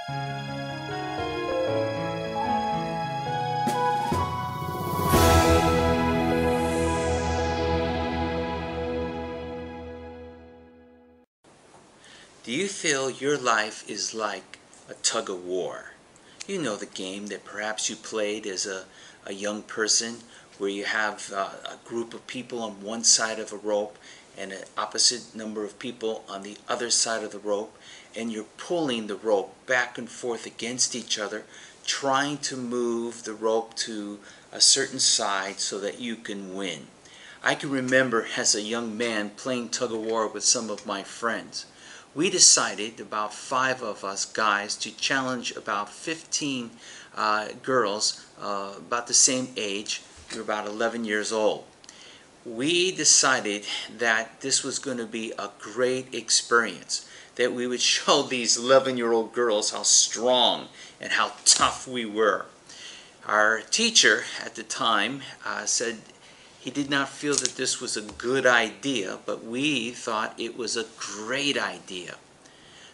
Do you feel your life is like a tug of war? You know the game that perhaps you played as a young person, where you have a group of people on one side of a rope and an opposite number of people on the other side of the rope, and you're pulling the rope back and forth against each other, trying to move the rope to a certain side so that you can win. I can remember as a young man playing tug of war with some of my friends. We decided, about 5 of us guys, to challenge about 15 girls about the same age. We were about 11 years old. We decided that this was going to be a great experience, that we would show these 11-year-old girls how strong and how tough we were. Our teacher at the time said he did not feel that this was a good idea, but we thought it was a great idea.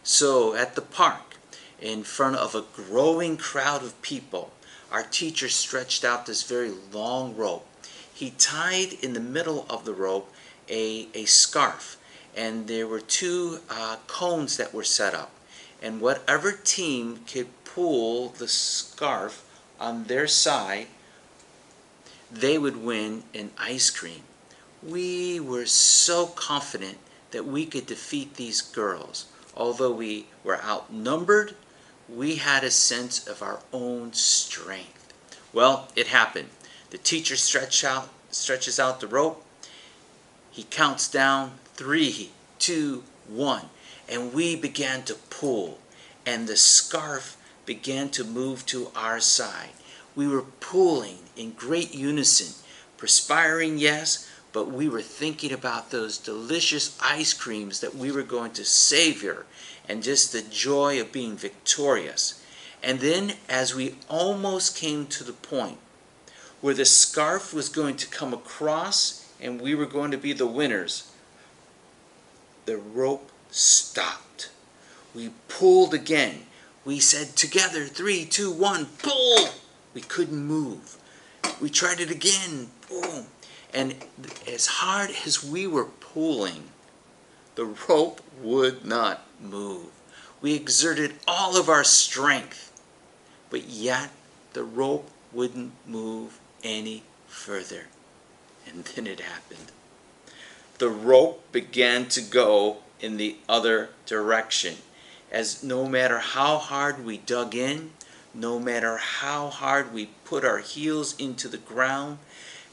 So at the park, in front of a growing crowd of people, our teacher stretched out this very long rope. He tied in the middle of the rope a scarf, and there were 2 cones that were set up. And whatever team could pull the scarf on their side, they would win an ice cream. We were so confident that we could defeat these girls. Although we were outnumbered, we had a sense of our own strength. Well, it happened. The teacher stretches out the rope. He counts down 3, 2, 1, and we began to pull, and the scarf began to move to our side. We were pulling in great unison, perspiring, yes, but we were thinking about those delicious ice creams that we were going to savor, and just the joy of being victorious. And then, as we almost came to the point where the scarf was going to come across and we were going to be the winners, the rope stopped. We pulled again. We said together, 3, 2, 1, pull! We couldn't move. We tried it again. Boom. And as hard as we were pulling, the rope would not move. We exerted all of our strength, but yet the rope wouldn't move any further. And then it happened. The rope began to go in the other direction, as no matter how hard we dug in, no matter how hard we put our heels into the ground,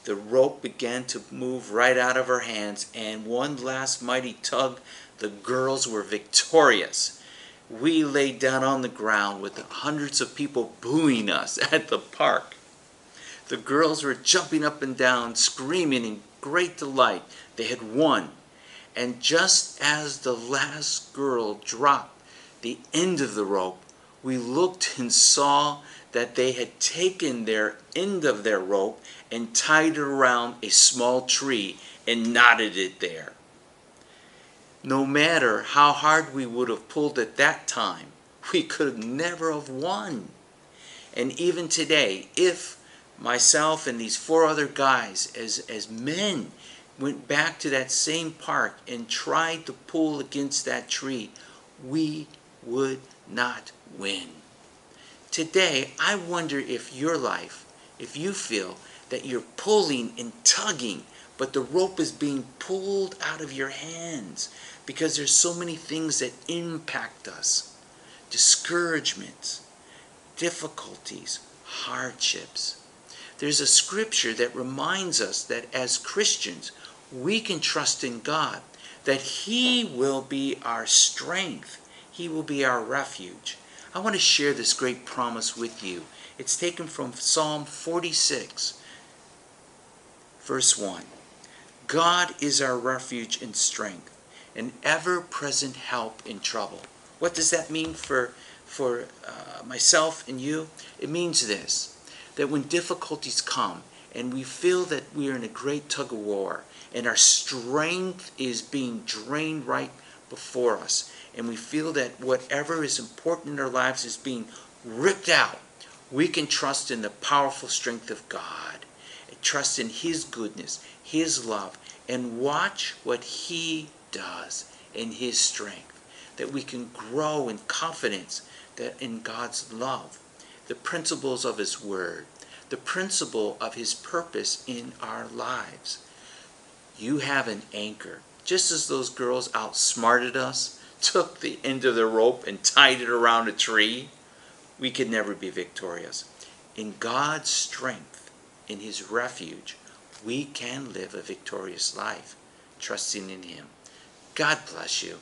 the rope began to move right out of our hands, and one last mighty tug, the girls were victorious. We laid down on the ground with hundreds of people booing us at the park. The girls were jumping up and down, screaming in great delight. They had won. And just as the last girl dropped the end of the rope, we looked and saw that they had taken their end of their rope and tied it around a small tree and knotted it there. No matter how hard we would have pulled at that time, we could never have won. And even today, if myself and these 4 other guys as men went back to that same park and tried to pull against that tree, we would not win. Today, I wonder if your life, if you feel that you're pulling and tugging, but the rope is being pulled out of your hands because there's so many things that impact us. Discouragements, difficulties, hardships. There's a scripture that reminds us that as Christians, we can trust in God, that He will be our strength. He will be our refuge. I want to share this great promise with you. It's taken from Psalm 46, verse 1. God is our refuge and strength, an ever-present help in trouble. What does that mean for myself and you? It means this, that when difficulties come and we feel that we are in a great tug of war and our strength is being drained right before us, and we feel that whatever is important in our lives is being ripped out, we can trust in the powerful strength of God, and trust in His goodness, His love, and watch what He does in His strength, that we can grow in confidence that in God's love, the principles of His Word, the principle of His purpose in our lives. You have an anchor. Just as those girls outsmarted us, took the end of the rope and tied it around a tree, we could never be victorious. In God's strength, in His refuge, we can live a victorious life, trusting in Him. God bless you.